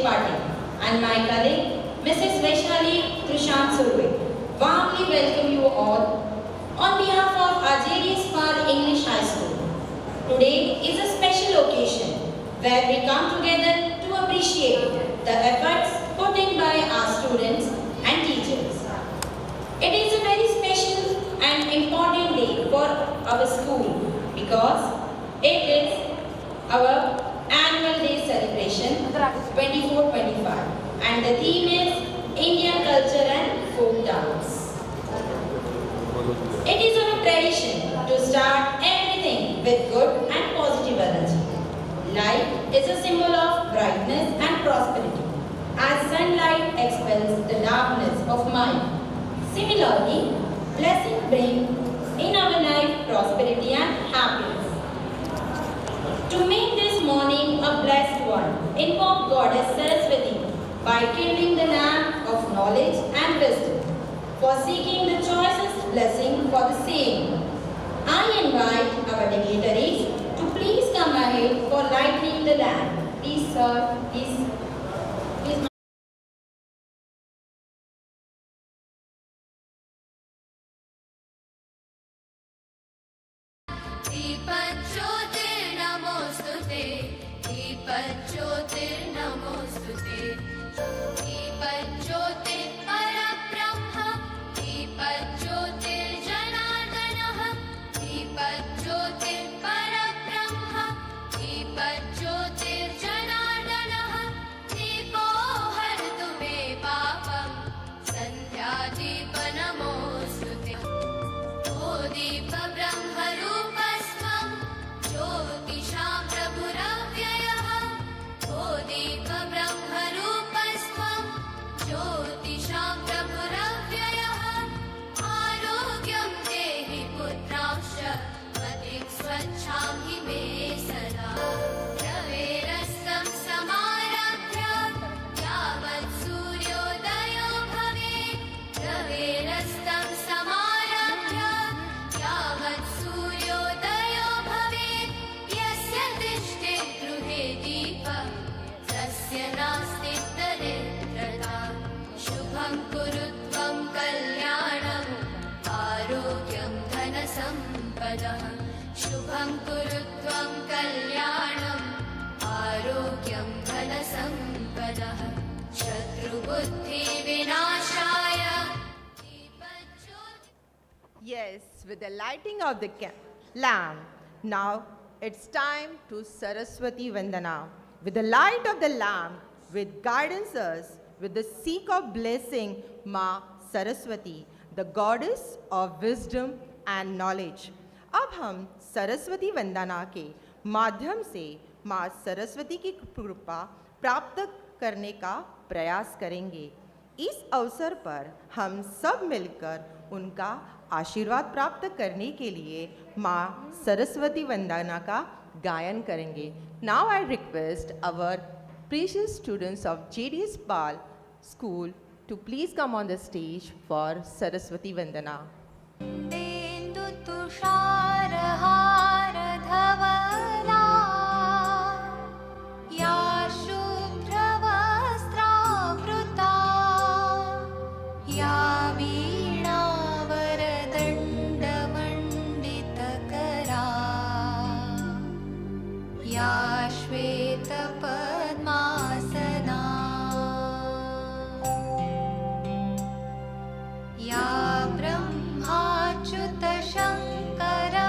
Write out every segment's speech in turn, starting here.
Patil and my colleague Mrs. Vaishali Trishant Surve warmly welcome you all on behalf of our JDS Pal English High School. Today is a special occasion where we come together to appreciate the efforts put in by our students and teachers. It is a very special and important day for our school because it is our annual day celebration 24-25 and the theme is Indian culture and folk dance. It is our tradition to start everything with good and positive energy. Light is a symbol of brightness and prosperity as sunlight expels the darkness of mind. Similarly, blessings bring in our life prosperity and happiness. To make this morning a blessed one, invoke Goddess Saraswati by kindling the lamp of knowledge and wisdom, for seeking the choicest blessing for the same. I invite our dignitaries to please come ahead for lighting the lamp. Please, sir, please. शुभं कुरु त्वं कल्याणम् आरोग्यं धनसम्पदः शत्रुबुद्धिविनाशाय. Yes, with the lighting of the lamp, now it's time to Saraswati Vandana. With the light of the lamp, with guidance us, with the seek of blessing, Ma Saraswati, the goddess of wisdom and knowledge. अब हम सरस्वती वंदना के माध्यम से माँ सरस्वती की कृपा प्राप्त करने का प्रयास करेंगे। इस अवसर पर हम सब मिलकर उनका आशीर्वाद प्राप्त करने के लिए माँ सरस्वती वंदना का गायन करेंगे। Now I request our precious students of JDS Pal School to please come on the stage for Saraswati Vandana. तुषारहार धवला या शुभ्रवस्त्रावृता या वीणावरदण्डमण्डितकरा या श्वेतपद्मासना या ब्रह्माच्युतशङ्कर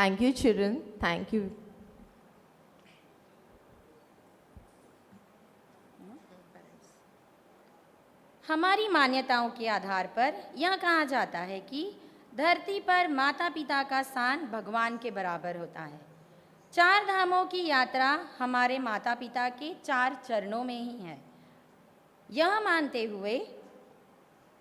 Thank you, children. Thank you. हमारी मान्यताओं के आधार पर यह कहा जाता है कि धरती पर माता पिता का स्थान भगवान के बराबर होता है। 4 धामों की यात्रा हमारे माता पिता के 4 चरणों में ही है। यह मानते हुए,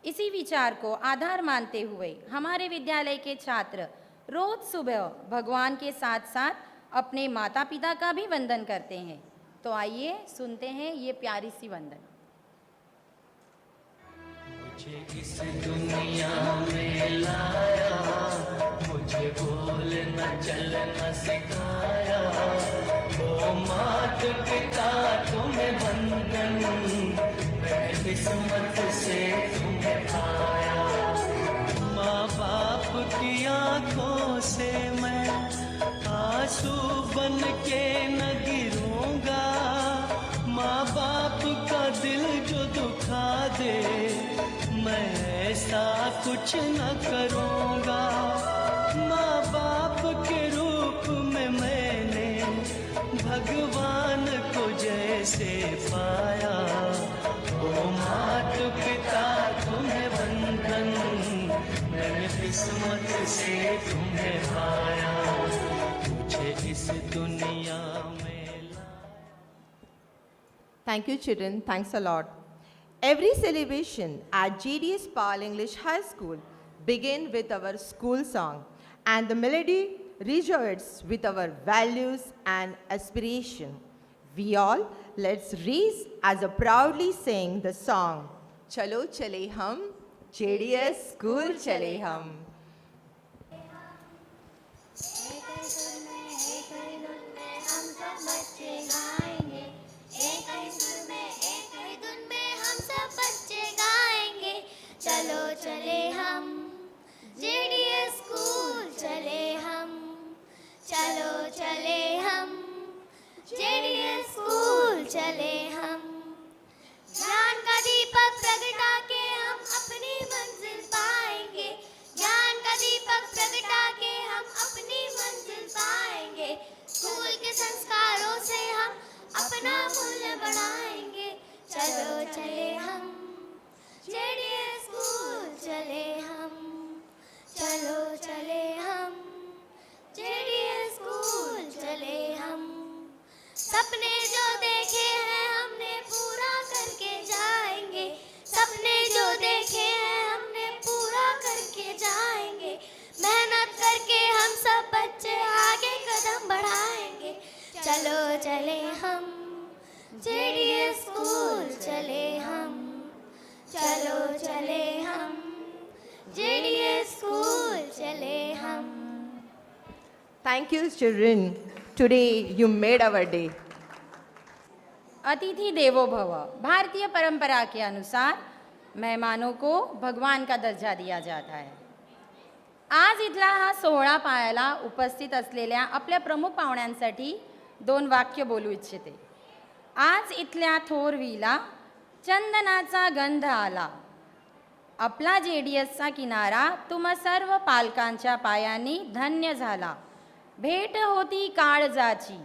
इसी विचार को आधार मानते हुए हमारे विद्यालय के छात्र रोज सुबह भगवान के साथ साथ अपने माता पिता का भी वंदन करते हैं। तो आइए सुनते हैं ये प्यारी सी वंदन। मुझे इस दुनिया में लाया, मुझे बोलना चलना सिखाया, वो मात पिता तुम्हें बंधन, मैं किस्मत से तुम्हें पाया। माँ बाप की आंखों से मैं आंसू बन के न गिरूंगा, माँ बाप का दिल जो दुखा दे मैं ऐसा कुछ न करूँगा। माँ बाप के रूप में मैंने भगवान को जैसे पाया, ओ मात पिता तुम्हें बंधन, मैंने किस्मत से तुम्हें पाया, मुझे इस दुनिया में। Thank you, children. Thanks a lot. Every celebration at JDS Pal English High School begin with our school song, and the melody rejoices with our values and aspiration. We all let's raise as a proudly sing the song. Chalo chale hum, JDS School chale hum. चलो चले हम JDS school चले हम, चलो चले हम JDS school चले हम। ज्ञान का दीपक प्रगटा के हम अपनी मंजिल पाएंगे, ज्ञान का दीपक प्रगटा के हम अपनी मंजिल पाएंगे। स्कूल के संस्कारों से हम अपना मूल्य बढ़ाएंगे। चलो चले हम जेडीएस स्कूल चले हम, चलो चले हम जेडीएस स्कूल चले हम। सपने जो देखे हैं हमने पूरा करके जाएंगे, सपने जो देखे हैं हमने पूरा करके जाएंगे। मेहनत करके हम सब बच्चे आगे कदम बढ़ाएंगे। चलो चले हम जेडीएस स्कूल चले हम, चलो चले हम जेडीएस स्कूल चले हम। Thank you, children. Today you made our day. अतिथि देवो भव। भारतीय परंपरा के अनुसार मेहमानों को भगवान का दर्जा दिया जाता है। आज इथला हा सोहळा पाहायला उपस्थित असलेल्या आपल्या प्रमुख पाहुण्यांसाठी 2 वाक्य बोलू इच्छिते। आज इथल्या थोरवीला चंदनाचा गंध आला, आपला जेडीएसचा किनारा तुम्हा सर्व पालकांच्या पायांनी धन्य झाला। भेट होती काळजाची,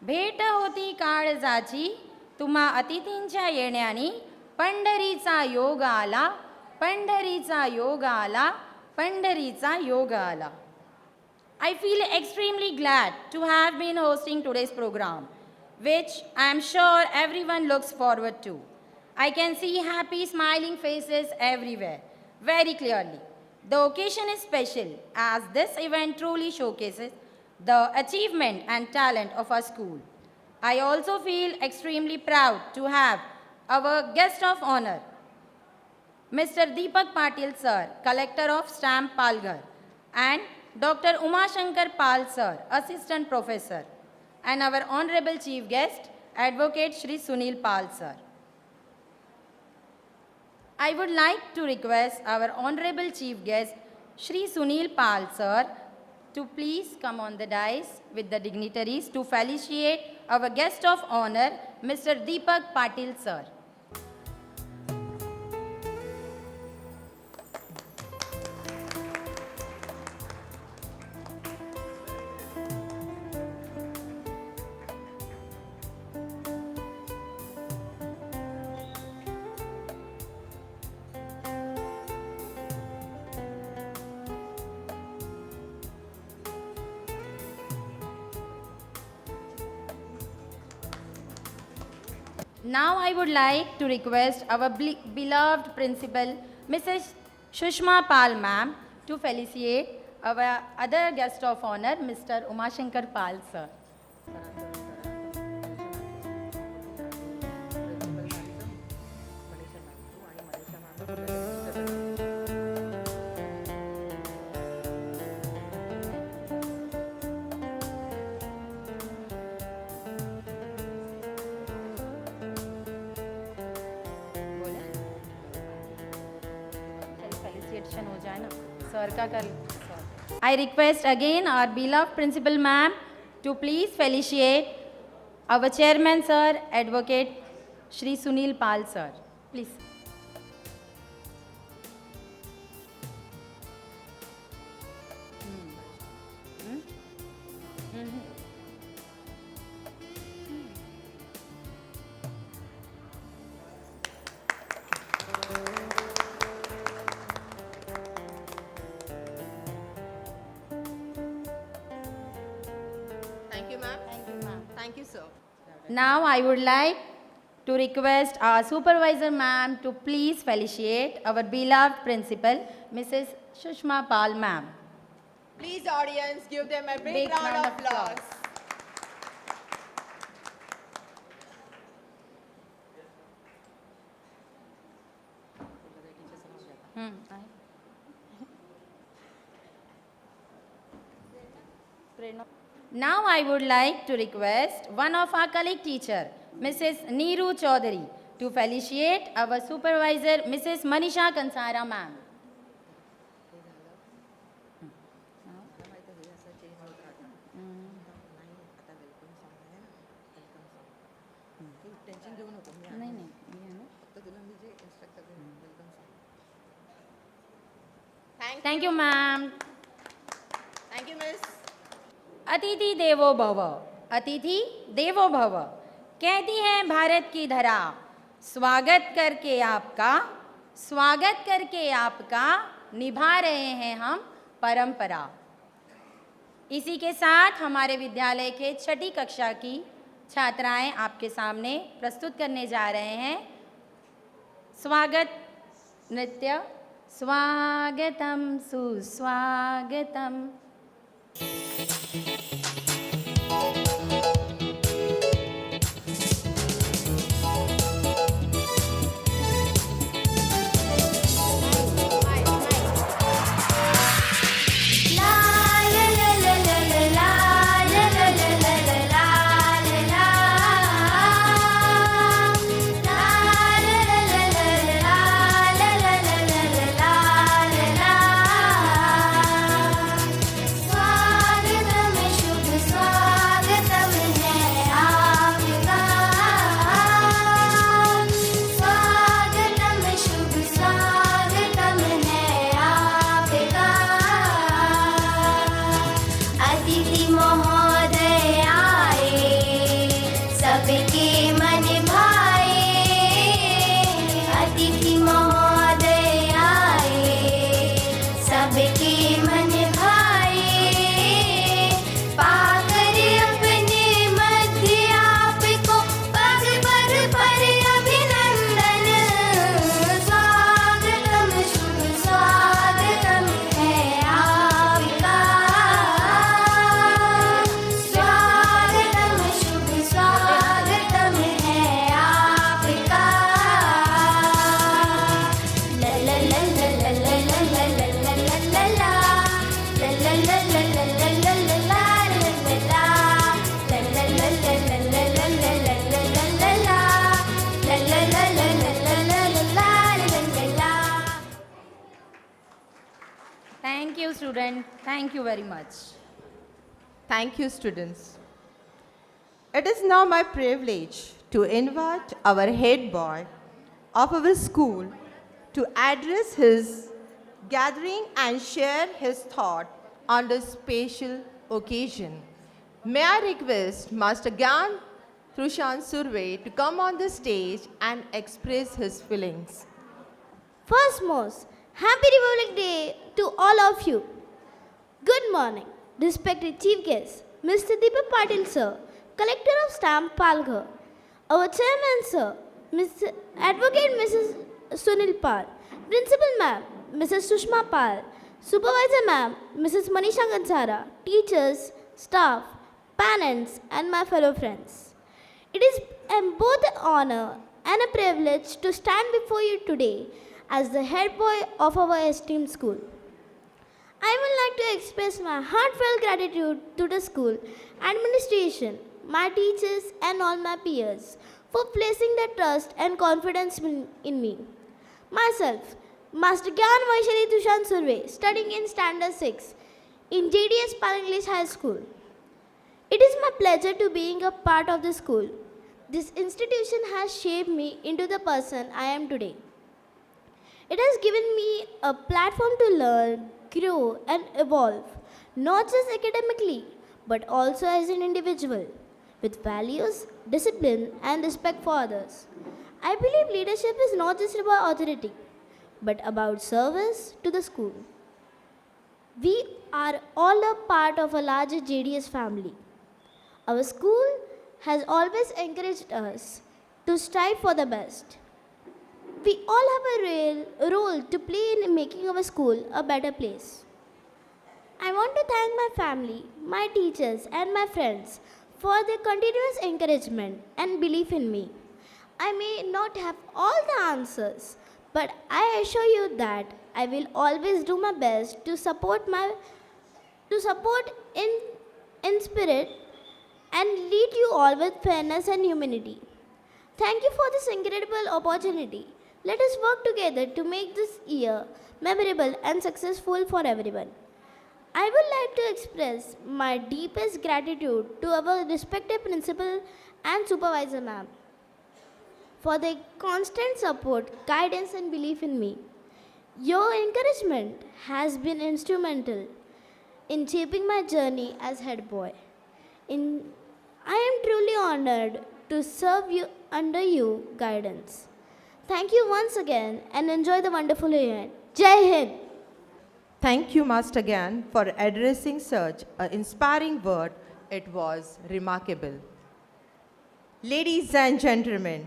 भेट होती काळजाची, तुम्हा अतिथींच्या येण्याने पंढरीचा योग आला, पंढरीचा योग आला, पंढरीचा योग आला. I feel extremely glad to have been hosting today's program, which I am sure everyone looks forward to. I can see happy smiling faces everywhere, very clearly. The occasion is special as this event truly showcases the achievement and talent of our school. I also feel extremely proud to have our guest of honor, Mr. Deepak Patil sir, Collector of Stamp Palghar, and Dr. Uma Shankar Pal sir, Assistant Professor, and our Honorable Chief Guest, Advocate Shri Sunil Pal sir. I would like to request our Honorable Chief Guest, Shri Sunil Pal sir, to please come on the dais with the dignitaries to felicitate our guest of honor, Mr. Deepak Patil sir. Now I would like to request our beloved principal, Mrs. Shushma Pal ma'am, to felicitate our other guest of honor, Mr. Umashankar Pal sir. Felicitation हो जाए ना sir का कर sir. I request again our beloved principal ma'am to please felicitate our chairman sir, advocate Shri Sunil Pal sir. Please. Thank you, ma'am. Thank you, ma'am. Thank you, sir. Now I would like to request our supervisor ma'am to please felicitate our beloved principal, Mrs. Shushma Pal ma'am. Please, audience, give them a big, Big round round of of applause. Now I would like to request one of our colleague teacher, Mrs. Neeru Chaudhary, to felicitate our supervisor, Mrs. Manisha Kansara ma'am. नहीं नहीं ये है ना. Thank you, ma'am. Thank you, miss. अतिथि देवो भव, अतिथि देवो भव, कहती है भारत की धरा, स्वागत करके आपका निभा रहे हैं हम परंपरा. इसी के साथ हमारे विद्यालय के छठी कक्षा की छात्राएं आपके सामने प्रस्तुत करने जा रहे हैं स्वागत नृत्य. स्वागतम सुस्वागतम. Thank you, student. Thank you very much. Thank you, students. It is now my privilege to invite our head boy of our school to address his gathering and share his thought on this special occasion. May I request Master Gyan Trushan Surve to come on the stage and express his feelings. Firstmost, Happy Republic Day to all of you. Good morning, respected Chief Guest, Mr. Deepak Patil Sir, Collector of Stamp Palghar, Our chairman, sir, Advocate Mrs. Sunil Pal, Principal Ma'am, Mrs. Sushma Pal, Supervisor Ma'am, Mrs. Manisha Gansara, teachers, staff, parents, and my fellow friends. It is both an honor and a privilege to stand before you today as the head boy of our esteemed school. I would like to express my heartfelt gratitude to the school administration, my teachers, and all my peers for placing their trust and confidence in me. Myself, Master Gyan Vaishali Tushant Surve, studying in Standard 6 in JDS Pal English High School. It is my pleasure to being a part of the school. This institution has shaped me into the person I am today. It has given me a platform to learn, grow, and evolve, not just academically, but also as an individual, with values, discipline, and respect for others. I believe leadership is not just about authority, but about service to the school. We are all a part of a larger JDS family. Our school has always encouraged us to strive for the best. We all have a real role to play in making our school a better place. I want to thank my family, my teachers, and my friends for their continuous encouragement and belief in me. I may not have all the answers, but I assure you that I will always do my best to support in spirit and lead you all with fairness and humanity. Thank you for this incredible opportunity. Let us work together to make this year memorable and successful for everyone. I would like to express my deepest gratitude to our respected principal and supervisor ma'am for their constant support, guidance, and belief in me. Your encouragement has been instrumental in shaping my journey as head boy. I am truly honored to serve you under your guidance. Thank you once again and enjoy the wonderful event. Jai Hind! Thank you, Master Gyan, for addressing such an inspiring word. It was remarkable. Ladies and gentlemen,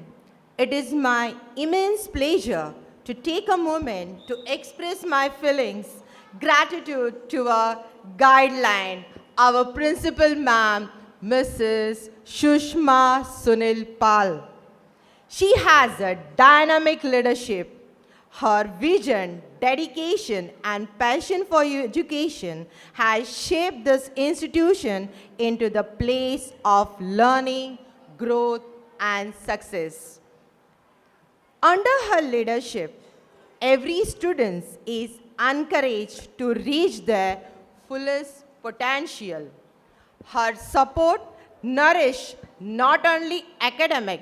it is my immense pleasure to take a moment to express my feelings, gratitude to our guideline, our principal ma'am, Mrs. Sushma Sunil Pal. She has a dynamic leadership. Her vision, dedication, and passion for education has shaped this institution into the place of learning, growth, and success. Under her leadership, every student is encouraged to reach their fullest potential. Her support nourishes not only academic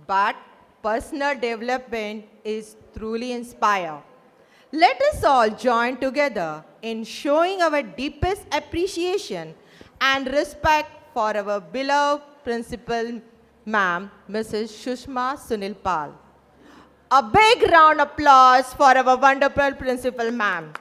but personal development is truly inspiring. Let us all join together in showing our deepest appreciation and respect for our beloved principal ma'am, Mrs. Sushma Sunil Pal. A big round of applause for our wonderful principal ma'am.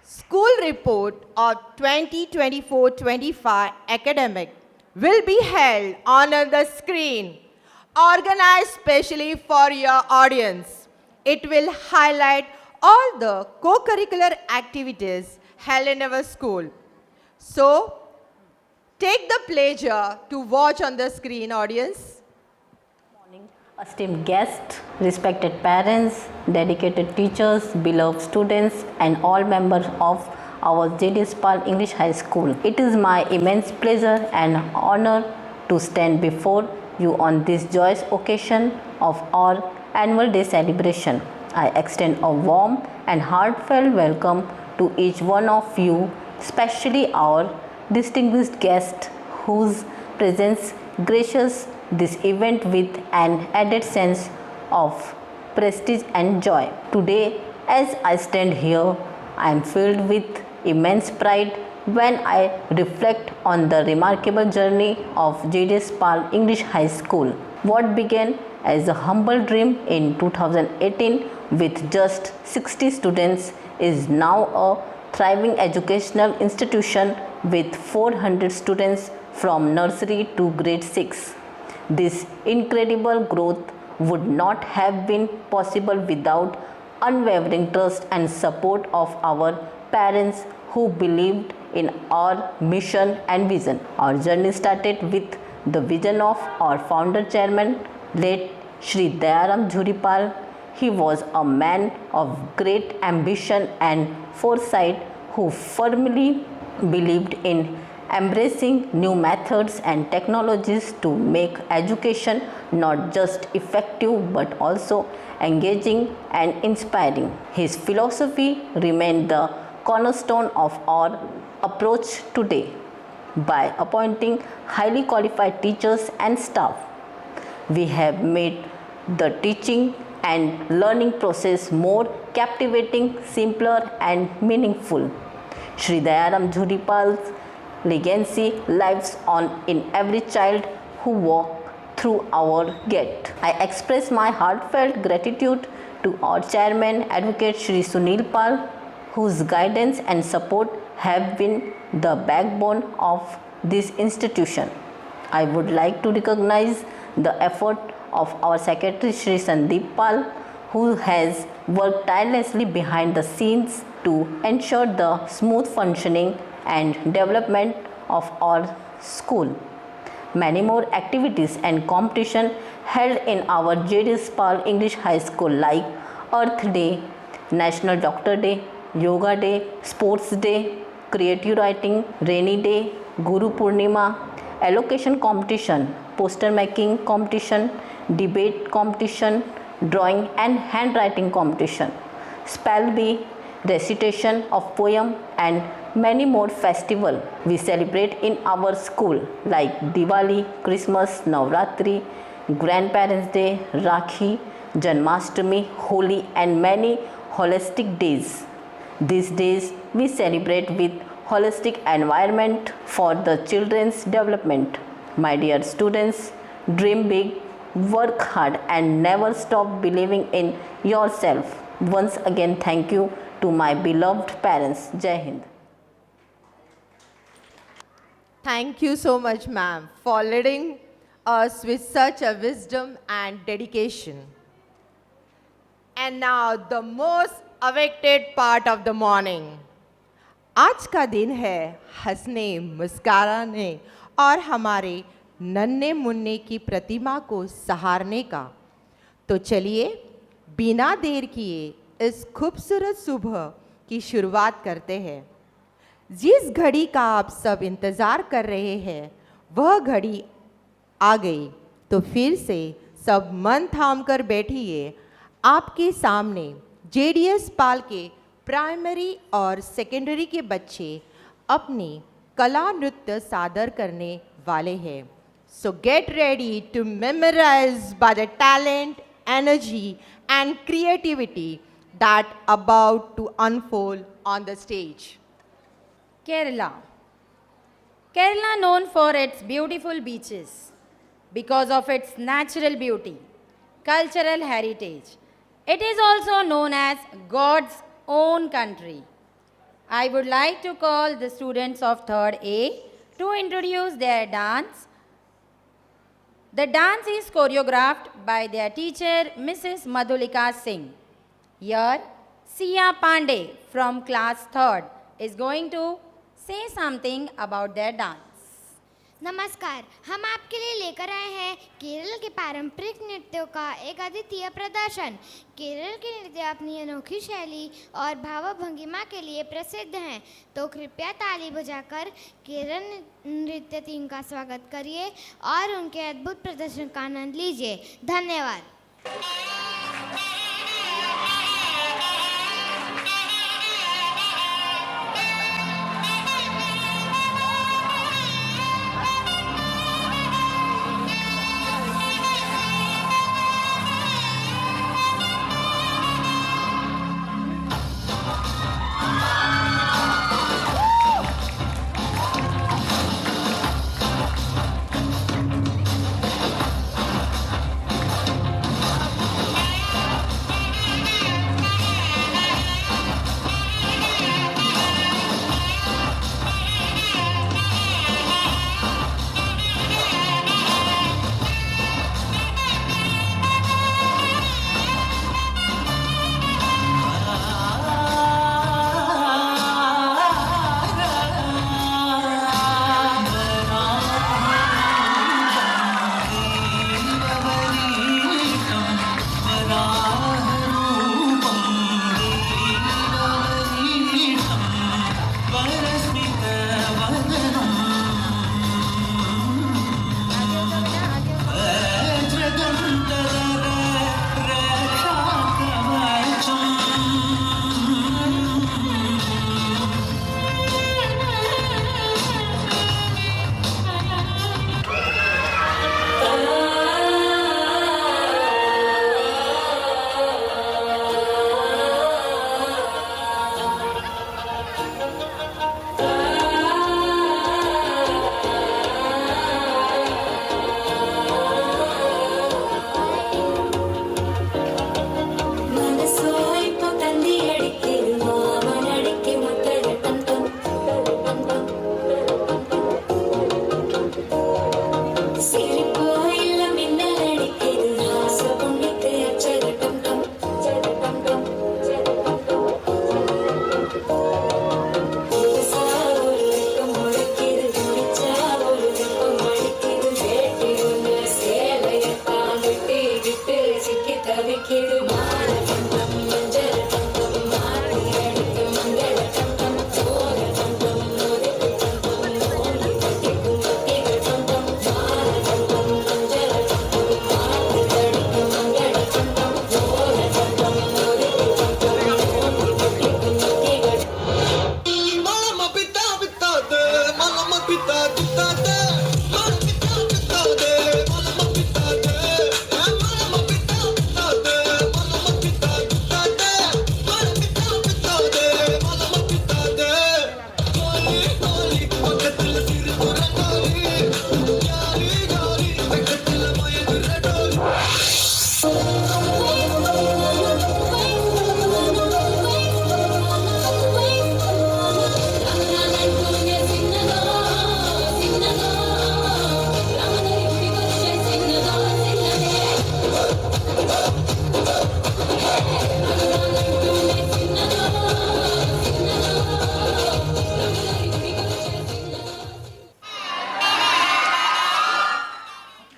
School report of 2024-25 academic will be held on the screen, organized specially for your audience. It will highlight all the co-curricular activities held in our school. So, take the pleasure to watch on the screen, audience. Esteemed guests, respected parents, dedicated teachers, beloved students, and all members of our JDS Pal English High School. It is my immense pleasure and honor to stand before you on this joyous occasion of our annual day celebration. I extend a warm and heartfelt welcome to each one of you, especially our distinguished guests whose presence graces this event with an added sense of prestige and joy. Today, as I stand here, I am filled with immense pride when I reflect on the remarkable journey of JDS Pal English High School. What began as a humble dream in 2018 with just 60 students is now a thriving educational institution with 400 students from nursery to grade 6. This incredible growth would not have been possible without unwavering trust and support of our parents who believed in our mission and vision. Our journey started with the vision of our founder chairman, late Shri Dayaram Jhuripal. He was a man of great ambition and foresight who firmly believed in embracing new methods and technologies to make education not just effective but also engaging and inspiring. His philosophy remained the cornerstone of our approach today. By appointing highly qualified teachers and staff, we have made the teaching and learning process more captivating, simpler, and meaningful. Shri Dayaram Jhuripal's legacy lives on in every child who walks through our gate. I express my heartfelt gratitude to our chairman, Advocate Shri Sunil Pal, whose guidance and support have been the backbone of this institution. I would like to recognize the effort of our Secretary Shri Sandeep Pal, who has worked tirelessly behind the scenes to ensure the smooth functioning and development of our school. Many more activities and competition held in our J.D.S. Pal English High School like Earth Day, National Doctor Day, Yoga Day, Sports Day, Creative Writing, Rainy Day, Guru Purnima, Allocation Competition, Poster Making Competition, Debate Competition, Drawing and Handwriting Competition, Spell Bee, Recitation of Poem and many more festivals we celebrate in our school like Diwali, Christmas, Navratri, Grandparents' Day, Rakhi, Janmashtami, Holi and many holistic days. These days we celebrate with holistic environment for the children's development. My dear students, dream big, work hard and never stop believing in yourself. Once again, thank you to my beloved parents. Jai Hind. Thank you so much, ma'am, for leading us with such a wisdom and dedication. And now the most awaited part of the morning. आज का दिन है हंसने, मुस्कुराने और हमारे नन्हे मुन्ने की प्रतिमा को सहारने का। तो चलिए बिना देर किए इस खूबसूरत सुबह की शुरुआत करते हैं। जिस घड़ी का आप सब इंतज़ार कर रहे हैं वह घड़ी आ गई, तो फिर से सब मन थाम कर बैठिए। आपके सामने जेडीएस पाल के प्राइमरी और सेकेंडरी के बच्चे अपनी कला नृत्य सादर करने वाले हैं। So get ready to memorize by the talent, energy and creativity that about to unfold on the stage. Kerala. Kerala known for its beautiful beaches because of its natural beauty, cultural heritage. It is also known as God's own country. I would like to call the students of 3rd A to introduce their dance. The dance is choreographed by their teacher, Mrs. Madhulika Singh. Here, Sia Pandey from class 3rd is going to say something about their dance. नमस्कार, हम आपके लिए लेकर आए हैं केरल के पारंपरिक नृत्यों का एक अद्वितीय प्रदर्शन। केरल के नृत्य अपनी अनोखी शैली और भावभंगिमा के लिए प्रसिद्ध हैं, तो कृपया ताली बजाकर केरल नृत्य टीम का स्वागत करिए और उनके अद्भुत प्रदर्शन का आनंद लीजिए। धन्यवाद।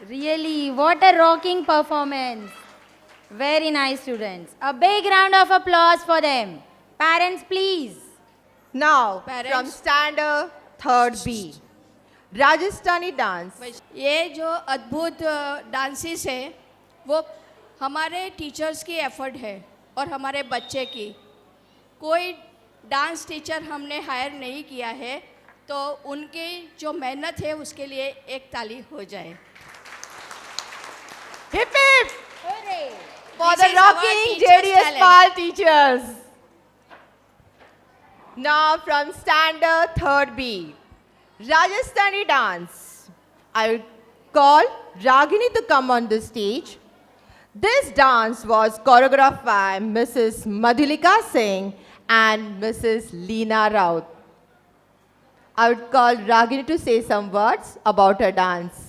Really, what a rocking performance. Very nice, students. A big round of applause for them. Parents, please. Now, Parents. from standard third B, Rajasthani dance. ये जो अद्भुत डांसेस है वो हमारे टीचर्स की एफर्ट है और हमारे बच्चे की। कोई डांस टीचर हमने हायर नहीं किया है, तो उनकी जो मेहनत है उसके लिए एक ताली हो जाए। Hip hip for This the is our rocking teachers' JDS talent. Pal teachers. Now from standard third B, Rajasthani dance. I will call Ragini to come on the stage. This dance was choreographed by Mrs. Madhulika Singh and Mrs. Leena Raut. I would call Ragini to say some words about her dance.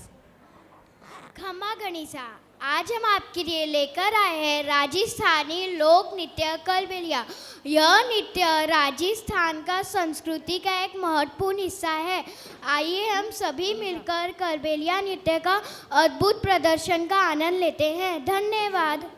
खमा गणिसा, आज हम आपके लिए लेकर आए हैं राजस्थानी लोक नृत्य कलबेलिया। यह नृत्य राजस्थान का संस्कृति का एक महत्वपूर्ण हिस्सा है। आइए हम सभी मिलकर कलबेलिया नृत्य का अद्भुत प्रदर्शन का आनंद लेते हैं। धन्यवाद।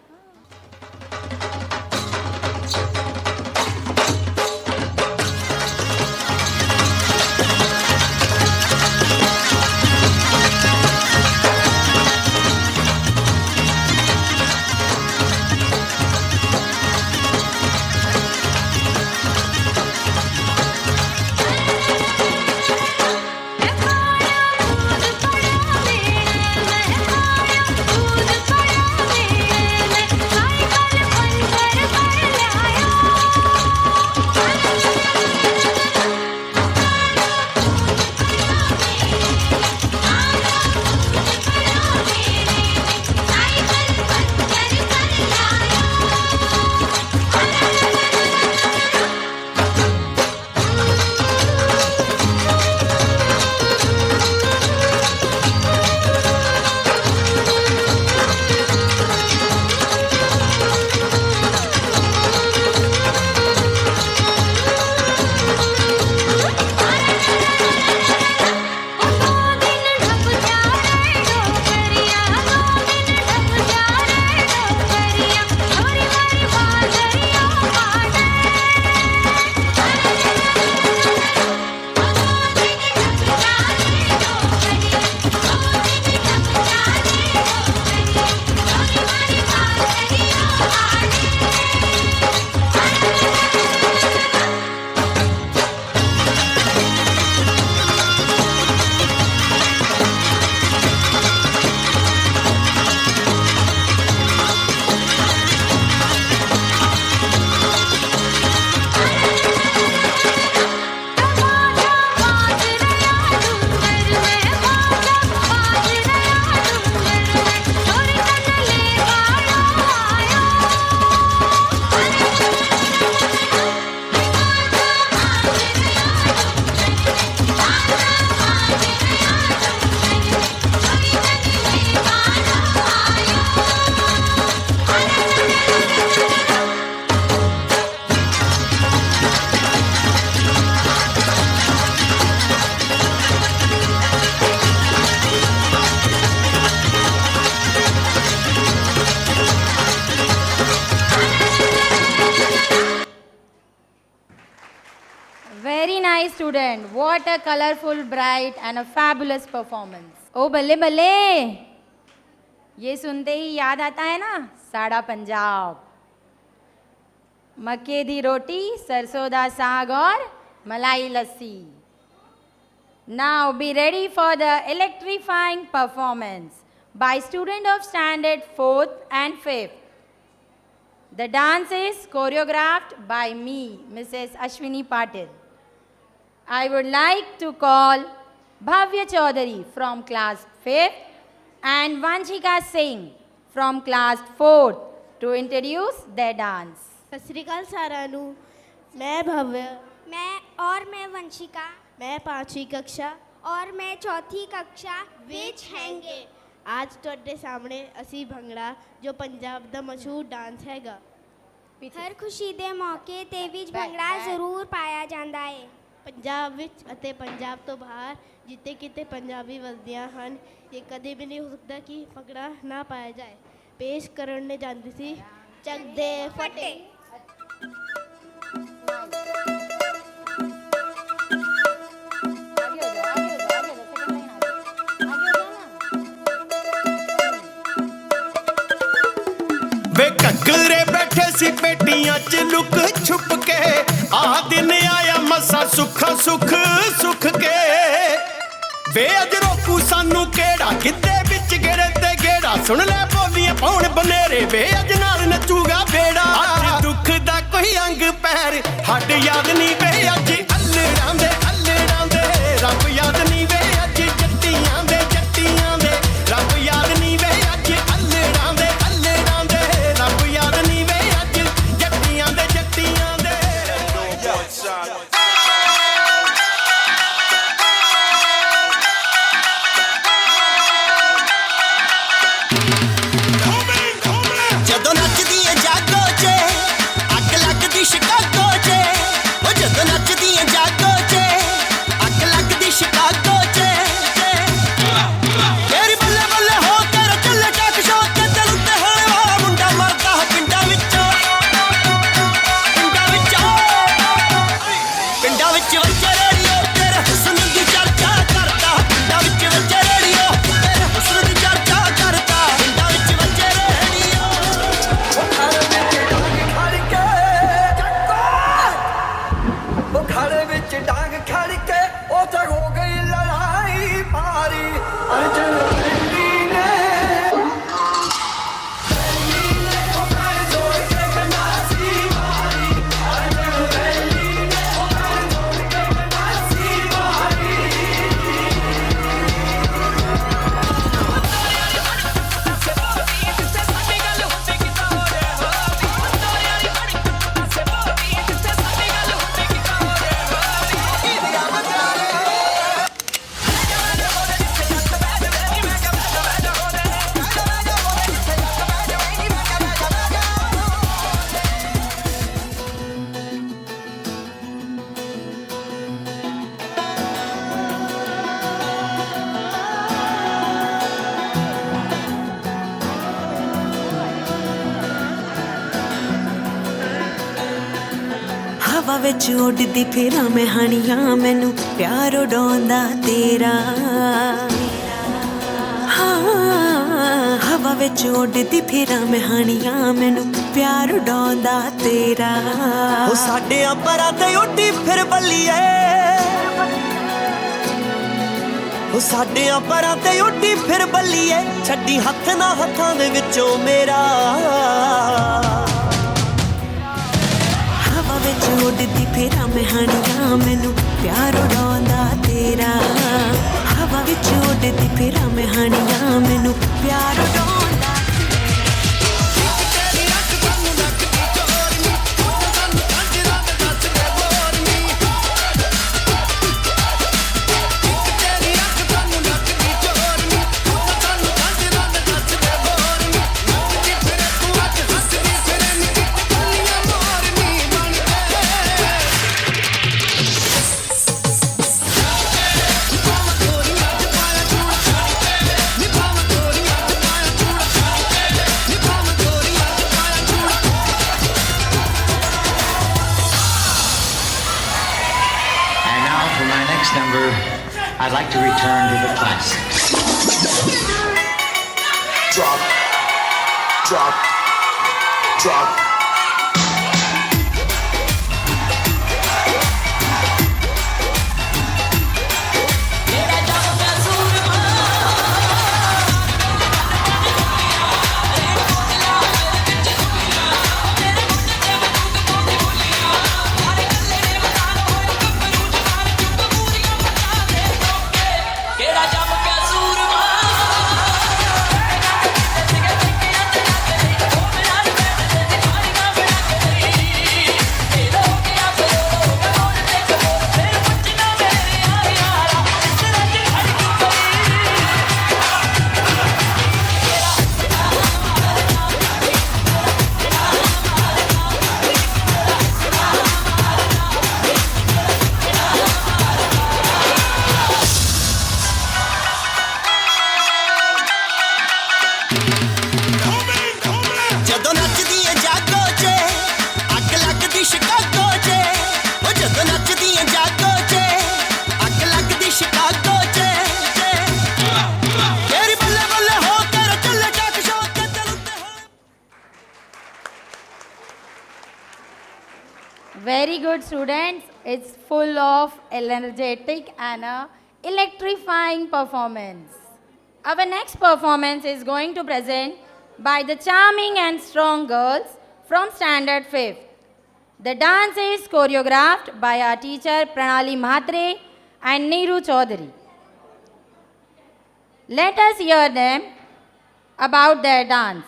मैं nice student. What a colorful, bright and a fabulous performance. Oh बल्ले बल्ले, ये सुनते ही याद आता है ना साड़ा पंजाब, मक्के दी रोटी, सरसों दा साग और मलाई लस्सी. Now be ready for the electrifying performance by student of standard 4th and 5th. The dance is choreographed by me, Mrs. Ashwini Patil. I would like to call Bhavya Chaudhary from class 5th and Vanchika Singh from class 4th to introduce their dance. ਸਤਿ ਸ਼੍ਰੀ ਅਕਾਲ ਸਾਰਿਆਂ ਨੂੰ। मैं भव्य, मैं वंशिका मैं 5वीं कक्षा और मैं चौथी कक्षा ਵਿੱਚ ਹੈਂਗੇ। ਅੱਜ ਤੁਹਾਡੇ ਸਾਹਮਣੇ ਅਸੀਂ ਭੰਗੜਾ ਜੋ ਪੰਜਾਬ ਦਾ ਮਸ਼ਹੂਰ ਡਾਂਸ ਹੈਗਾ। ਹਰ ਖੁਸ਼ੀ ਦੇ ਮੌਕੇ ਤੇ ਵਿੱਚ ਭੰਗੜਾ ਜ਼ਰੂਰ ਪਾਇਆ ਜਾਂਦਾ ਹੈ। ਪੰਜਾਬ ਵਿੱਚ ਅਤੇ ਪੰਜਾਬ ਤੋਂ ਬਾਹਰ ਜਿੱਥੇ ਕਿਤੇ ਪੰਜਾਬੀ ਵਸਦੀਆਂ ਹਨ, ਇਹ ਕਦੇ ਵੀ ਨਹੀਂ ਹੋ ਸਕਦਾ ਕਿ ਭੰਗੜਾ ਨਾ ਪਾਇਆ ਜਾਏ। ਪੇਸ਼ ਕਰਨ ਨੇ ਜਾਂਦੀ ਸੀ ਚੱਕ ਦੇ ਫਟੇ। ਵੇ ਘੱਗਰੇ ਬੈਠੇ ਸੀ ਪੇਟੀਆਂ 'ਚ ਲੁਕ ਛੁਪ ਕੇ, ਆ ਦਿਨ ਆਇਆ ਮਸਾ ਸੁੱਖਾ ਸੁੱਖ ਸੁੱਖ ਕੇ। ਵੇ ਅਜ ਰੋਕੂ ਸਾਨੂੰ ਕਿਹੜਾ ਕਿਤੇ ਵਿੱਚ ਗੇੜੇ ਤੇ ਗੇੜਾ, ਸੁਣ ਲੈ ਬੋਲੀਆਂ ਪਾਉਣ ਬਨੇਰੇ, ਵੇ ਅਜ ਨਾਲ ਨੱਚੂਗਾ ਬੇੜਾ। ਅੱਜ ਦੁੱਖ ਦਾ ਕੋਈ ਅੰਗ ਪੈਰ ਹੱਡ ਯਾਦ ਨਹੀਂ, ਵੇ ਅੱਜ ਅੱਲੜਾਂ ਦੇ ਰੱਬ ਯਾਦ ਨਹੀਂ, ਵੇ ਅੱਜ ਜੱਟੀਆਂ ਦੇ ਰੱਬ ਯਾਦ ਨਹੀਂ, ਵੇ ਅੱਜ ਅੱਲੜਾਂ ਦੇ ਰੱਬ ਯਾਦ ਨਹੀਂ, ਵੇ ਅੱਜ ਜੱਟੀਆਂ ਦੇ ਜਦੋਂ ਨੱਚਦੀ ਏ ਜਾਗੋ 'ਚ ਅੱਗ ਲੱਗਦੀ ਸ਼ਿਕਾਗੋ 'ਚ, ਉਹ ਜਦੋਂ ਨੱਚਦੀ ਏ ਜਾਗੋ 'ਚ ਅੱਗ ਲੱਗਦੀ ਸ਼ਿਕਾਗੋ 'ਚ। ਤੇਰੀ ਬੱਲੇ ਬੱਲੇ ਹੋ ਤੇਰਾ ਚੱਲੇ ਟਾਕ ਸ਼ੋ ਤੇ ਦਿਲ ਉੱਤੇ ਹੋਇਆ ਮੁੰਡਾ ਮਰਦਾ ਪਿੰਡਾਂ ਵਿੱਚੋਂ ਵੱਜੇ ਰੇਡੀਓ ਤੇਰੇ ਹੁਸਨ ਦੀ ਚਰਚਾ ਕਰਦਾ, ਪਿੰਡਾਂ ਵਿੱਚ ਵੱਜੇ ਰੇਡੀਓ ਤੇਰੇ ਹੁਸਨ ਦੀ ਚਰਚਾ ਕਰਦਾ, ਪਿੰਡਾਂ ਵਿੱਚ ਵੱਜੇ ਰੇਡੀਓ। ਉਹ ਖਾੜੇ ਵਿੱਚ ਡਾਂਗ ਖੜ ਕੇ ਉਹ ਤੇ ਹੋ ਗਈ ਲੜਾਈ ਭਾਰੀ। ਅੱਜ ਹਵਾ ਵਿੱਚ ਉੱਡਦੀ ਫਿਰਾਂ ਮੈਂ ਹਾਣੀਆਂ, ਮੈਨੂੰ ਪਿਆਰ ਉਡਾਉਂਦਾ ਤੇਰਾ। ਹਾਂ ਹਵਾ ਵਿੱਚ ਉੱਡਦੀ ਫਿਰਾਂ ਮੈਂ ਹਾਣੀਆਂ, ਮੈਨੂੰ ਪਿਆਰ ਉਡਾਉਂਦਾ ਤੇਰਾ। ਉਹ ਸਾਡੇ ਅੰਬਰਾਂ ਤੇ ਉੱਡੀ ਫਿਰ ਬੱਲੀਏ, ਉਹ ਸਾਡੇ ਅੰਬਰਾਂ ਤੇ ਉੱਡੀ ਫਿਰ ਬੱਲੀਏ, ਛੱਡੀ ਹੱਥ ਨਾ ਹੱਥਾਂ ਦੇ ਵਿੱਚੋਂ ਮੇਰਾ। ਹਵਾ ਵਿੱਚ ਉੱਡਦੀ ਫਿਰਾਂ ਮੈਂ ਹਾਣੀਆਂ, ਮੈਨੂੰ ਪਿਆਰ ਉਡਾਉਂਦਾ ਤੇਰਾ। ਹਵਾ ਵਿੱਚ ਉੱਡਦੀ ਫਿਰਾਂ ਮੈਂ ਹਾਣੀਆਂ, ਮੈਨੂੰ ਪਿਆਰ ਉਡਾਉਂਦਾ। number, I'd like to return to the classics. Drop, drop, drop. Very good, students. It's full of energetic and electrifying performance. Our next performance is going to present by the charming and strong girls from Standard 5th. The dance is choreographed by our teacher Pranali Mhatre and Neeru Chaudhary. Let us hear them about their dance.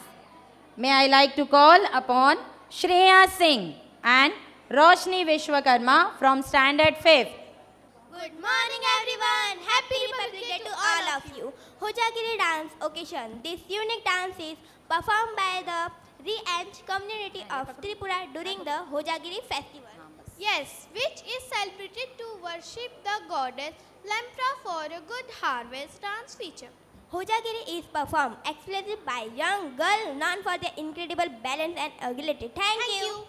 May I like to call upon Shreya Singh and Roshni Vishwakarma from Standard 5th. Good morning everyone. Happy Republic Day to all of you. Hojagiri dance occasion. This unique dance is performed by the re-enacted community of Tripura during the Hojagiri festival. Yes, which is celebrated to worship the goddess Lamtra for a good harvest dance feature. Hojagiri is performed exclusively by young girls known for their incredible balance and agility. Thank you.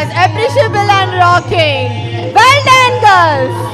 was appreciable and rocking. Well done, girls.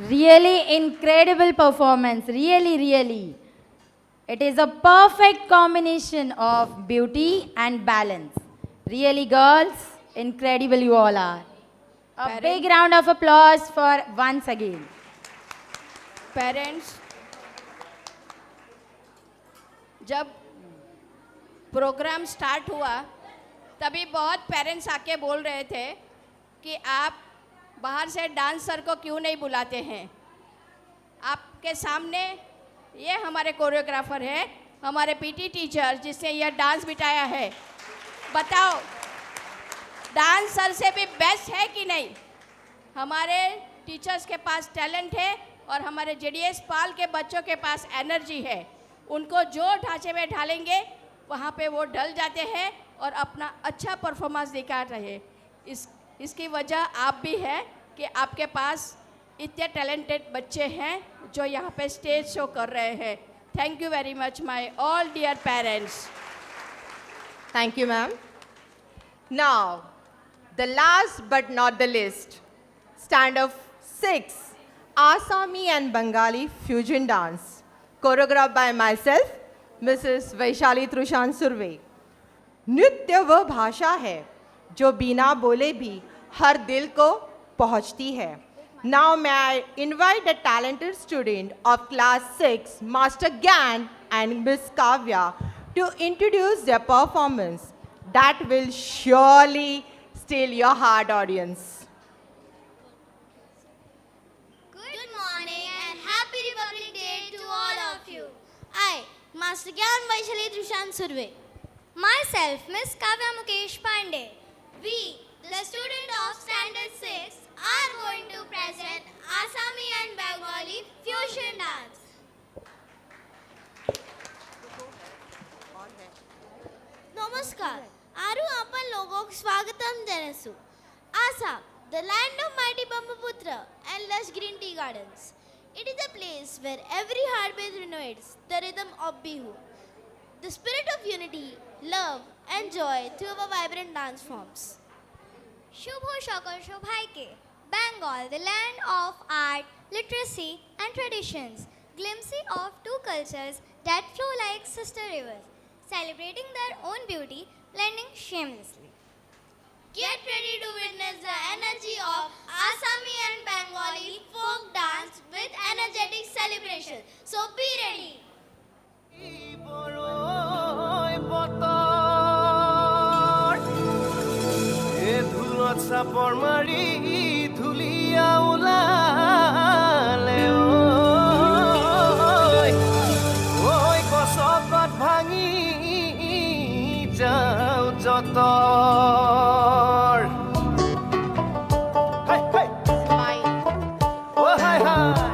Really incredible performance, really. It is a perfect combination of beauty and balance. Really, girls, incredible you all are. A big round of applause for once again. Parents, जब programme start हुआ तभी बहुत parents आके बोल रहे थे कि आप बाहर से डांसर को क्यों नहीं बुलाते हैं। आपके सामने ये हमारे कोरियोग्राफर है, हमारे पीटी टीचर जिसने यह डांस बिठाया है। बताओ डांसर से भी बेस्ट है कि नहीं? हमारे टीचर्स के पास टैलेंट है और हमारे जेडीएस पाल के बच्चों के पास एनर्जी है। उनको जो ढांचे में ढालेंगे वहाँ पे वो ढल जाते हैं और अपना अच्छा परफॉर्मेंस दिखा रहे हैं। इसकी वजह आप भी है कि आपके पास इतने टैलेंटेड बच्चे हैं जो यहाँ पे स्टेज शो कर रहे हैं। Thank you very much my all dear parents. Thank you, ma'am. Now, the last but not the least, stand-up 6, Asami and Bengali fusion dance, choreographed by myself, Mrs. Vaishali Trushan Surve. नृत्य वह भाषा है जो बिना बोले भी हर दिल को पहुंचती है. Now may I invite the talented student of class 6, Master Gyan and Miss Kavya, to introduce their performance that will surely steal your heart, audience. Good morning and happy Republic Day to all of you. I, Master Gyan Vaishali Trushan Surve. Myself, Miss Kavya Mukesh Pandey. We, the students of Standard 6, are going to present Assami and Bengali fusion dance. Namaskar. Aru apan logok swagatam janasu. Assam, the land of mighty Brahmaputra and lush green tea gardens. It is a place where every heartbeat renovates the rhythm of Bihu. The spirit of unity, love and joy through our vibrant dance forms. Shubho Shakar Shobhaike. Bengal, the land of art, literacy and traditions. Glimpsing of two cultures that flow like sister rivers, celebrating their own beauty, blending shamelessly. Get ready to witness the energy of Assami and Bengali folk dance with energetic celebration. So be ready. চাপৰ মাৰি ধুলিয়া ওলালে ঐ গছত ভাঙি যাওঁ যতৰ high high ও high high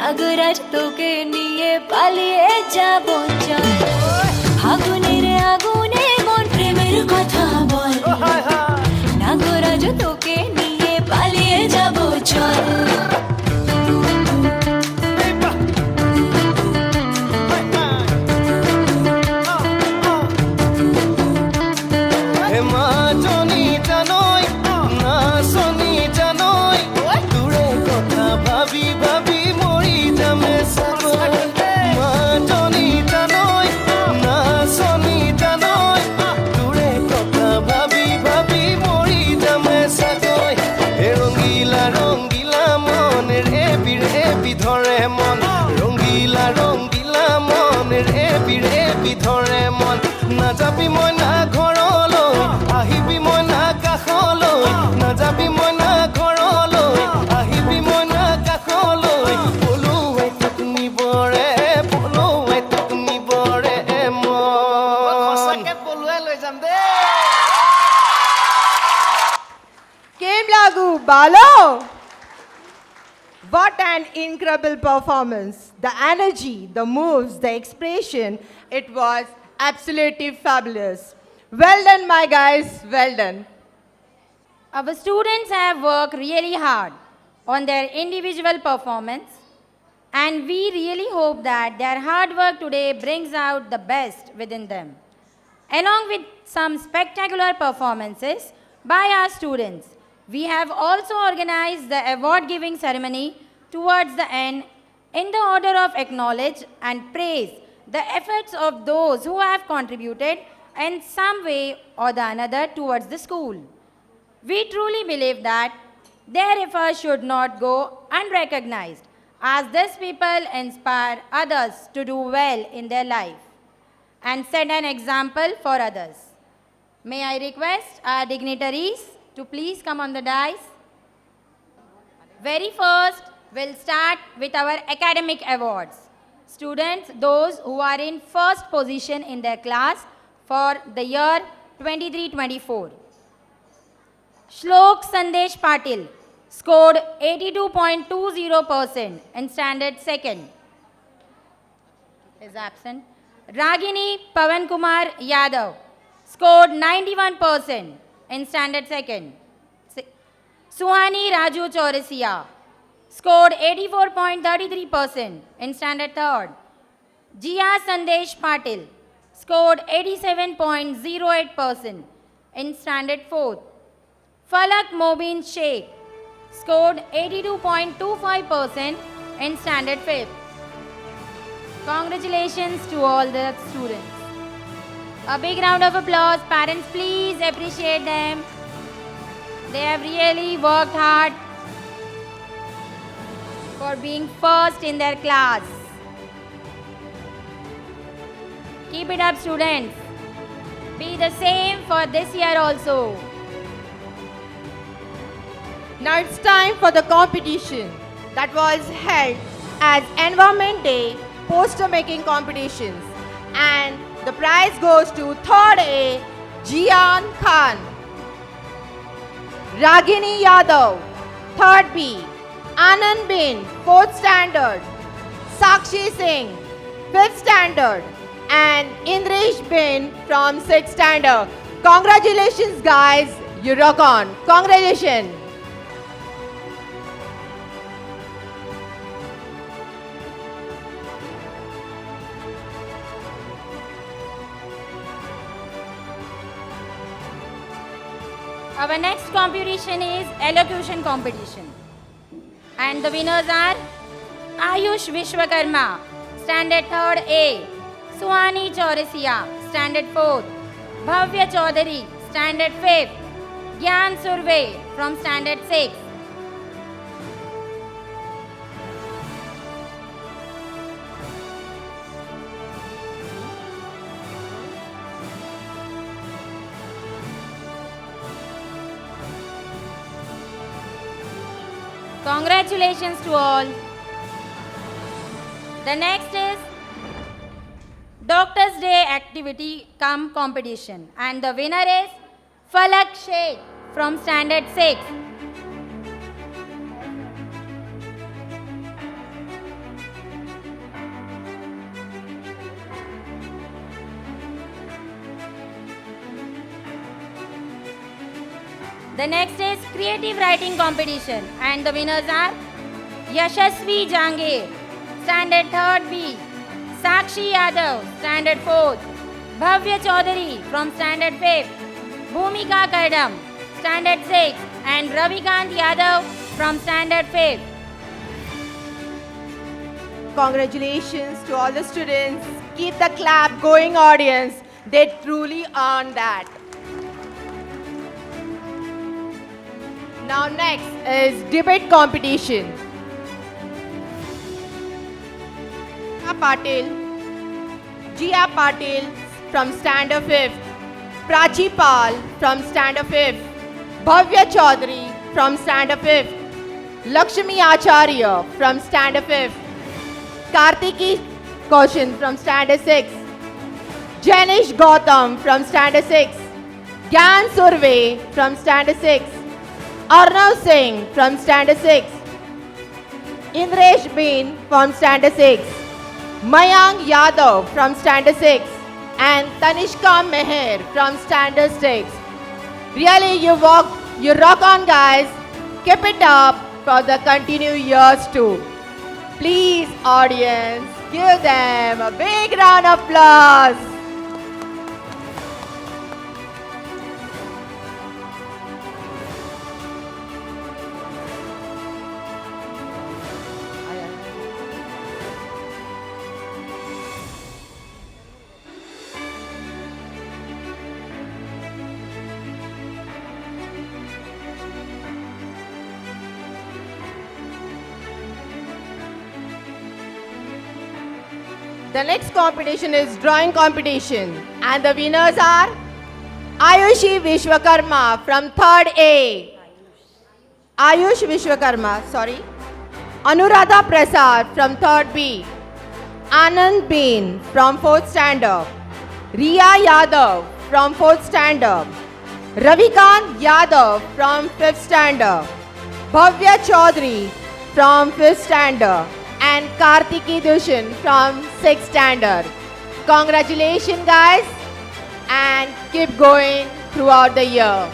Nagraj তোকে নিয়ে পালিয়ে যাব চল আগুনের আগুনে মন প্রেমের কথা বল নাগরাজ তোকে নিয়ে পালিয়ে যাব চল নাযাবি মই না ঘৰলৈ আহিবি মই না কাষলৈ নাযাবি মই না ঘৰলৈ আহিবি মই না কাষলৈ পলুৱাই তোক নিবৰে মন সঁচাকে পলুৱাই লৈ যাম দে Balu, Balu! What an incredible performance. The energy, the moves, the expression, it was absolutely fabulous. Well done, my guys, well done. Our students have worked really hard on their individual performance, and we really hope that their hard work today brings out the best within them. Along with some spectacular performances by our students, we have also organized the award-giving ceremony towards the end in the order of acknowledge and praise the efforts of those who have contributed in some way or the another towards the school. We truly believe that their efforts should not go unrecognized, as these people inspire others to do well in their life and set an example for others. May I request our dignitaries to please come on the dais. Very first, we'll start with our academic awards. Students, those who are in first position in their class for the year 23-24. Shlok Sandesh Patil scored 82.20% in standard second. Is absent. Ragini Pavan Kumar Yadav scored 91% in standard second. Suhani Raju Chaurasia scored 84.33% in standard third. Jia Sandesh Patil scored 87.08% in standard fourth. Falak Mobin Sheikh scored 82.25% in standard fifth. Congratulations to all the students. A big round of applause. Parents, please appreciate them. They have really worked hard for being first in their class. Keep it up, students. Be the same for this year also. Now it's time for the competition that was held as Environment Day poster making competitions, and the prize goes to third A, Jian Khan. Ragini Yadav, third B, Anand Bin, fourth standard, Sakshi Singh, fifth standard, and Indresh Bin from sixth standard. Congratulations, guys, you rock on. Congratulations. Our next competition is elocution competition. And the winners are Ayush Vishwakarma, standard 3rd A, Suhani Chaurasia, standard 4th, Bhavya Chaudhary, standard 5th, Gyan Surve from standard 6th. Congratulations to all. The next is Doctor's Day activity cum competition, and the winner is Falak Sheikh from standard 6. The next is creative writing competition, and the winners are Yashasvi Jangir, standard 3rd B, Sakshi Yadav, standard 4th, Bhavya Chaudhary from standard 5th, Bhumika Kardam, standard 6th, and Ravikant Yadav from standard 5th. Congratulations to all the students. Keep the clap going, audience. They truly earned that. Now next is debate competition. Jia Patil from standard 5th, Prachi Pal from standard 5th, Bhavya Chaudhary from standard 5th, Lakshmi Acharya from standard 5th, Kartiki Koshin from standard 6th, Janish Gautam from standard 6th, Gyan Surve from standard 6th, Arnav Singh from Standard 6. Indresh Bean from Standard 6. Mayank Yadav from Standard 6. And Tanishka Meher from Standard 6. Really, you rock on, guys. Keep it up for the continued years too. Please, audience, give them a big round of applause. The next competition is drawing competition and the winners are Ayushi Vishwakarma from 3rd A. Ayush Vishwakarma, sorry. Anuradha Prasad from 3rd B. Anand Bean from 4th standard. Riya Yadav from 4th standard. Ravikant Yadav from 5th standard. Bhavya Chaudhary from 5th standard. And Kartiki Dushan from 6th standard. Congratulations, guys, and keep going throughout the year.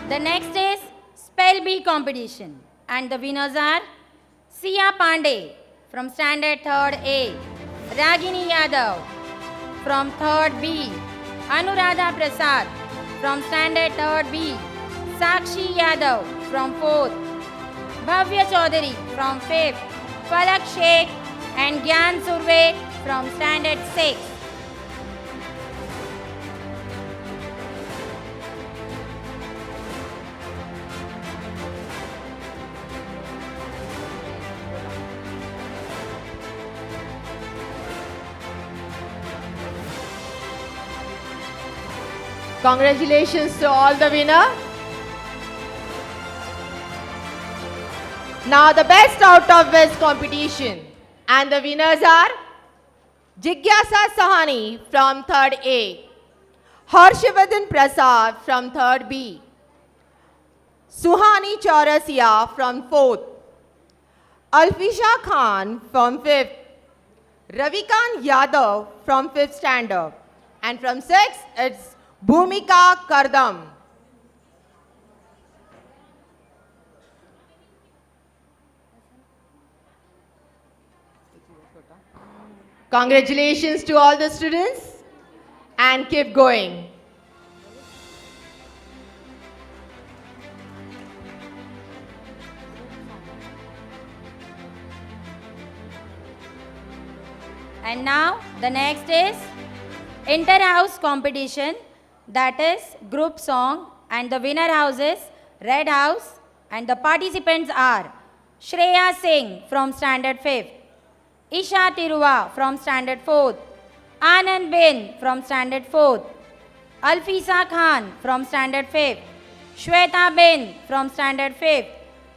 The next is Spell Bee competition, and the winners are Sia Pandey from Standard 3rd A. Ragini Yadav from 3rd B, Anuradha Prasad from Standard 3rd B, Sakshi Yadav from 4th, Bhavya Chaudhary from 5th, Falak Sheikh and Gyan Surve from Standard 6th. Congratulations to all the winners. Now the best out of West competition, and the winners are Jigyasa Sahani from 3rd A, Harshvardhan Prasad from 3rd B, Suhani Chaurasia from 4th, Alfisha Khan from 5th, Ravikant Yadav from 5th standard, and from 6th it's Bhumika Kardam. Congratulations to all the students and keep going. And now the next is inter-house competition, that is group song, and the winner house is Red House, and the participants are Shreya Singh from Standard 5th, Isha Tiruva from Standard 4th, Anand Bin from Standard 4th, Alfisa Khan from Standard 5th, Shweta Bin from Standard 5th,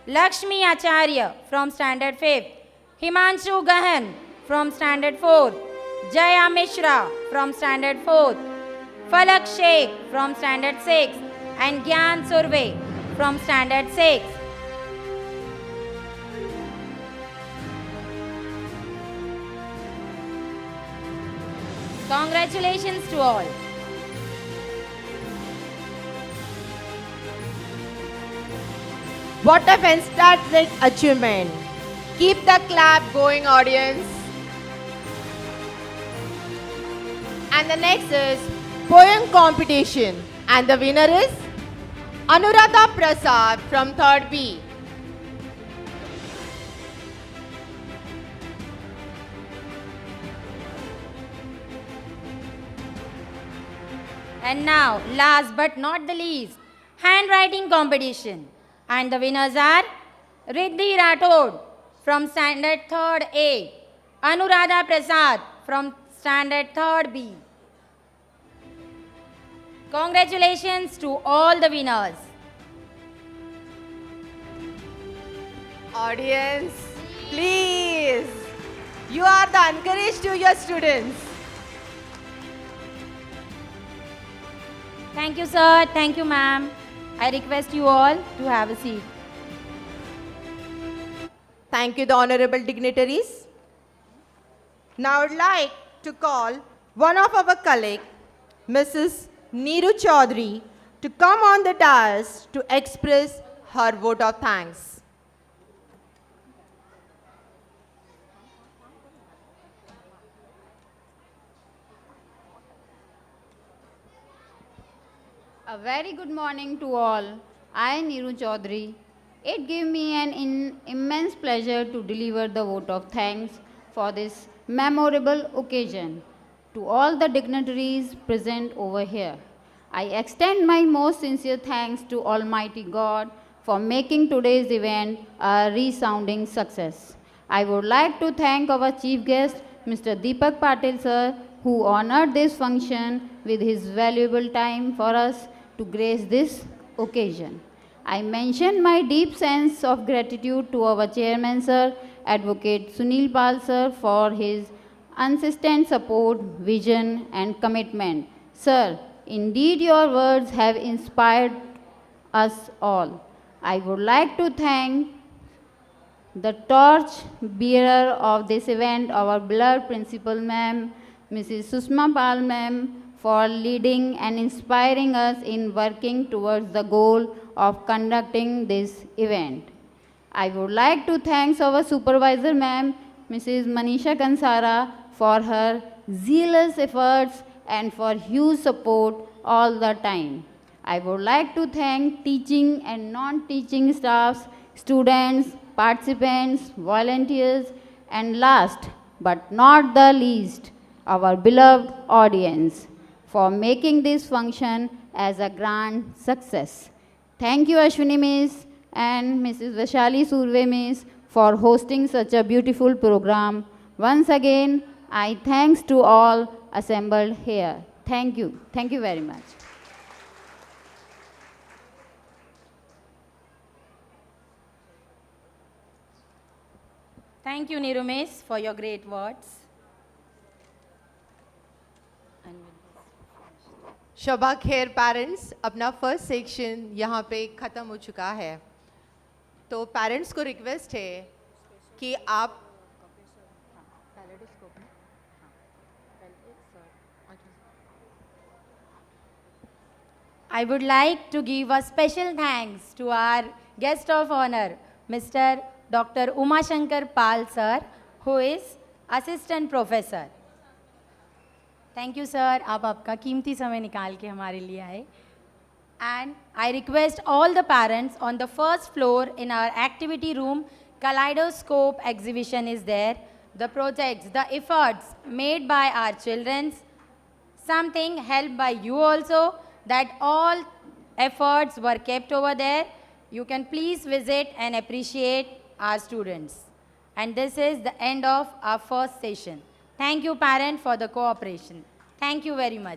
Lakshmi Acharya from Standard 5th, Himanshu Gahan from Standard 4th, Jaya Mishra from Standard 4th, Falak Sheikh from Standard 6 and Gyan Surve from Standard 6. Congratulations to all. What a fantastic achievement. Keep the clap going, audience. And the next is poem competition, and the winner is Anuradha Prasad from 3rd B. And now, last but not the least, handwriting competition, and the winners are Riddhi Rathod from Standard 3rd A, Anuradha Prasad from Standard 3rd B. Congratulations to all the winners. Audience, please. You are the encourage to your students. Thank you, sir. Thank you, ma'am. I request you all to have a seat. Thank you, the honorable dignitaries. Now I would like to call one of our colleagues, Mrs. Neeru Chaudhary, to come on the dais to express her vote of thanks. A very good morning to all. I, Neeru Chaudhary. It gives me an immense pleasure to deliver the vote of thanks for this memorable occasion. To all the dignitaries present over here, I extend my most sincere thanks to Almighty God for making today's event a resounding success. I would like to thank our chief guest, Mr. Deepak Patil sir, who honored this function with his valuable time for us to grace this occasion. I mention my deep sense of gratitude to our chairman sir, Advocate Sunil Pal sir, for his consistent support, vision and commitment. Sir, indeed your words have inspired us all. I would like to thank the torch bearer of this event, our beloved principal ma'am, Mrs. Sushma Pal ma'am, for leading and inspiring us in working towards the goal of conducting this event. I would like to thank our supervisor ma'am, Mrs. Manisha Kansara, for her zealous efforts and for huge support all the time. I would like to thank teaching and non-teaching staffs, students, participants, volunteers, and last but not the least, our beloved audience for making this function as a grand success. Thank you, Ashwini Miss and Mrs. Vaishali Surve Miss, for hosting such a beautiful program. Once again, I thanks to all assembled here. Thank you. Thank you very much. Thank you, Neeru Miss, for your great words. शबा खेर parents, अपना first section यहाँ पे ख़त्म हो चुका है, तो पेरेंट्स को रिक्वेस्ट है कि आप I would like to give a special thanks to our guest of honor, Mr. Dr. Uma Shankar Pal sir, who is assistant professor. Thank you sir, आप आपका कीमती समय निकाल के हमारे लिए आए. And I request all the parents on the first floor in our activity room, Kaleidoscope exhibition is there. The projects, the efforts made by our children, something helped by you also, that all efforts were kept over there. You can please visit and appreciate our students. And this is the end of our first session. Thank you, parents, for the cooperation. Thank you very much.